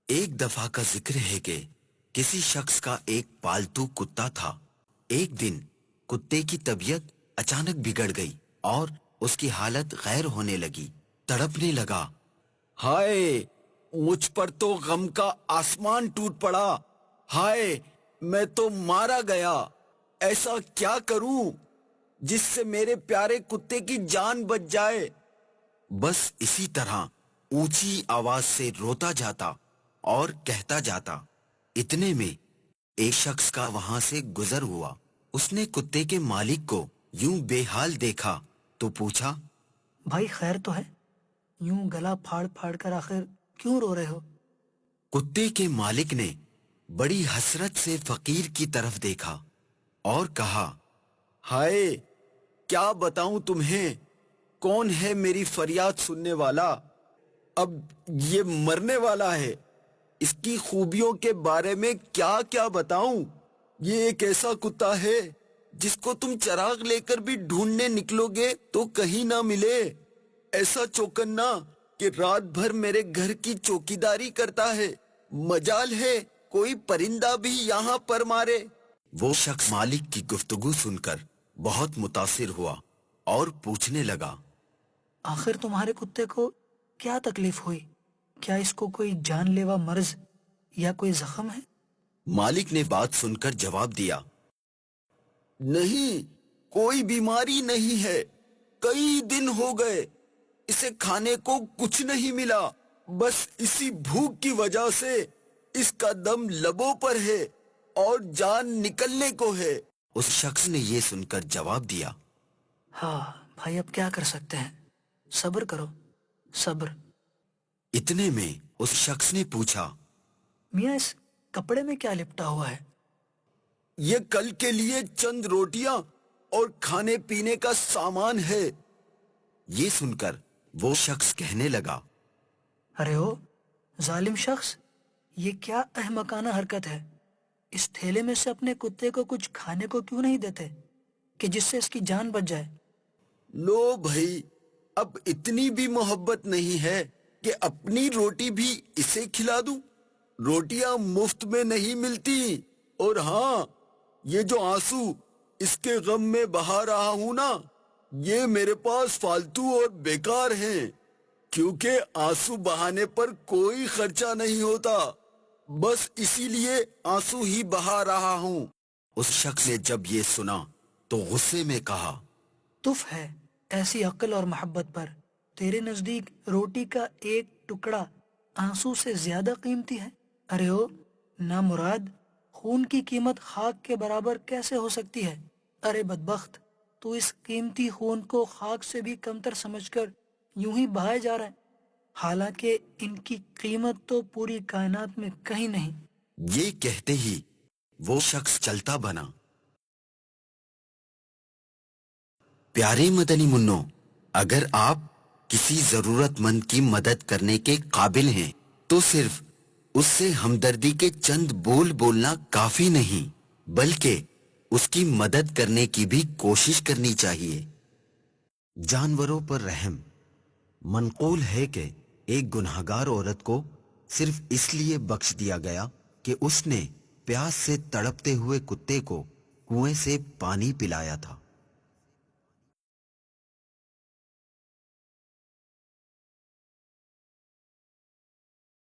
ایک دفعہ کا ذکر ہے کہ کسی شخص کا ایک پالتو کتا تھا۔ ایک دن کتے کی طبیعت اچانک بگڑ گئی اور اس کی حالت غیر ہونے لگی۔ تڑپنے لگا، ہائے مجھ پر تو غم کا آسمان ٹوٹ پڑا، ہائے میں تو مارا گیا، ایسا کیا کروں جس سے میرے پیارے کتے کی جان بچ جائے۔ بس اسی طرح اونچی آواز سے روتا جاتا اور کہتا جاتا۔ اتنے میں ایک شخص کا وہاں سے گزر ہوا۔ اس نے کتے کے مالک کو یوں بے حال دیکھا تو پوچھا، بھائی خیر تو ہے؟ یوں گلا پھاڑ پھاڑ کر آخر کیوں رو رہے ہو؟ کتے کے مالک نے بڑی حسرت سے فقیر کی طرف دیکھا اور کہا، ہائے کیا بتاؤں تمہیں، کون ہے میری فریاد سننے والا؟ اب یہ مرنے والا ہے، اس کی خوبیوں کے بارے میں کیا کیا بتاؤں؟ یہ ایک ایسا کتا ہے جس کو تم چراغ لے کر بھی ڈھونڈنے نکلو گے تو کہیں نہ ملے، ایسا چوکنا کہ رات بھر میرے گھر کی چوکیداری کرتا ہے، مجال ہے کوئی پرندہ بھی یہاں پر مارے۔ وہ شخص مالک کی گفتگو سن کر بہت متاثر ہوا اور پوچھنے لگا، آخر تمہارے کتے کو کیا تکلیف ہوئی؟ کیا اس کو کوئی جان لیوا مرض یا کوئی زخم ہے؟ مالک نے بات سن کر جواب دیا، نہیں کوئی بیماری نہیں ہے، کئی دن ہو گئے اسے کھانے کو کچھ نہیں ملا، بس اسی بھوک کی وجہ سے اس کا دم لبوں پر ہے اور جان نکلنے کو ہے۔ اس شخص نے یہ سن کر جواب دیا، ہاں بھائی اب کیا کر سکتے ہیں، صبر کرو صبر۔ اتنے میں اس شخص نے پوچھا، میاں اس کپڑے میں کیا لپٹا ہوا ہے؟ یہ کل کے لیے چند روٹیاں اور کھانے پینے کا سامان ہے۔ یہ سن کر وہ شخص کہنے لگا، ارے او ظالم شخص، یہ کیا احمقانہ حرکت ہے، اس تھیلے میں سے اپنے کتے کو کچھ کھانے کو کیوں نہیں دیتے کہ جس سے اس کی جان بچ جائے؟ لو بھائی اب اتنی بھی محبت نہیں ہے کہ اپنی روٹی بھی اسے کھلا دوں؟ روٹیاں مفت میں نہیں ملتی، اور ہاں یہ جو آنسو اس کے غم میں بہا رہا ہوں نا، یہ میرے پاس فالتو اور بیکار ہیں، کیونکہ آنسو بہانے پر کوئی خرچہ نہیں ہوتا، بس اسی لیے آنسو ہی بہا رہا ہوں۔ اس شخص نے جب یہ سنا تو غصے میں کہا، تف ہے ایسی عقل اور محبت پر، تیرے نزدیک روٹی کا ایک ٹکڑا آنسو سے زیادہ قیمتی ہے؟ ارے او نامراد، خون کی قیمت خاک کے برابر کیسے ہو سکتی ہے؟ ارے بدبخت، تو اس قیمتی خون کو خاک سے بھی کمتر سمجھ کر یوں ہی بہائے جا رہا ہے، حالانکہ ان کی قیمت تو پوری کائنات میں کہیں نہیں۔ یہ کہتے ہی وہ شخص چلتا بنا۔ پیارے مدنی منوں، اگر آپ کسی ضرورت مند کی مدد کرنے کے قابل ہیں تو صرف اس سے ہمدردی کے چند بول بولنا کافی نہیں، بلکہ اس کی مدد کرنے کی بھی کوشش کرنی چاہیے۔ جانوروں پر رحم۔ منقول ہے کہ ایک گنہگار عورت کو صرف اس لیے بخش دیا گیا کہ اس نے پیاس سے تڑپتے ہوئے کتے کو کنویں سے پانی پلایا تھا۔